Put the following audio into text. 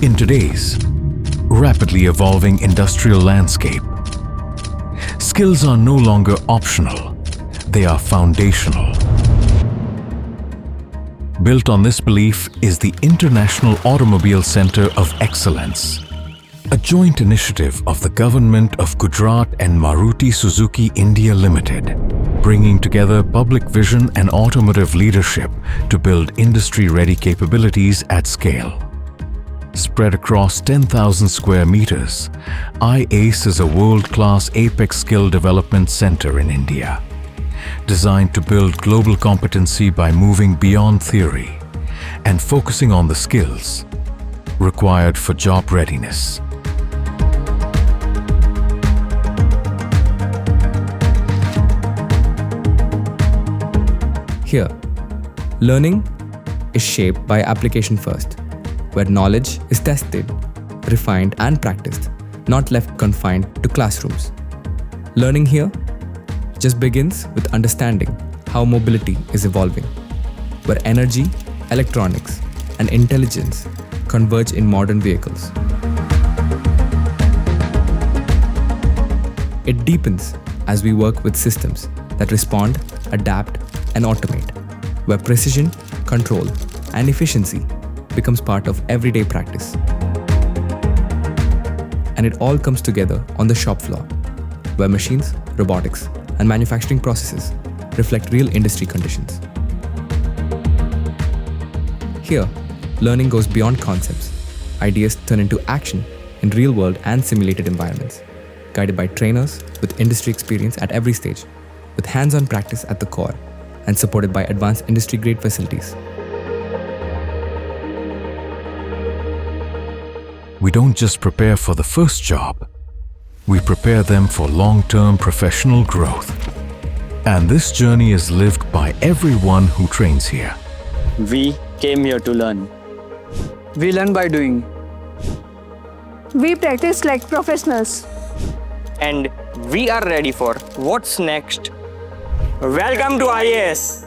In today's rapidly evolving industrial landscape, skills are no longer optional, they are foundational. Built on this belief is the International Automobile Center of Excellence, a joint initiative of the Government of Gujarat and Maruti Suzuki India Limited, bringing together public vision and automotive leadership to build industry-ready capabilities at scale. Spread across 10,000 square meters, iACE is a world-class apex skill development center in India, designed to build global competency by moving beyond theory and focusing on the skills required for job readiness. Here, learning is shaped by application first, where knowledge is tested, refined and practiced, not left confined to classrooms. Learning here just begins with understanding how mobility is evolving, where energy, electronics and intelligence converge in modern vehicles. It deepens as we work with systems that respond, adapt and automate, where precision, control and efficiency becomes part of everyday practice. And it all comes together on the shop floor, where machines, robotics and manufacturing processes reflect real industry conditions. Here, learning goes beyond concepts. Ideas turn into action in real-world and simulated environments, guided by trainers with industry experience at every stage, with hands-on practice at the core, and supported by advanced industry-grade facilities. We don't just prepare for the first job, we prepare them for long-term professional growth. And this journey is lived by everyone who trains here. We came here to learn. We learn by doing. We practice like professionals. And we are ready for what's next. Welcome to iACE.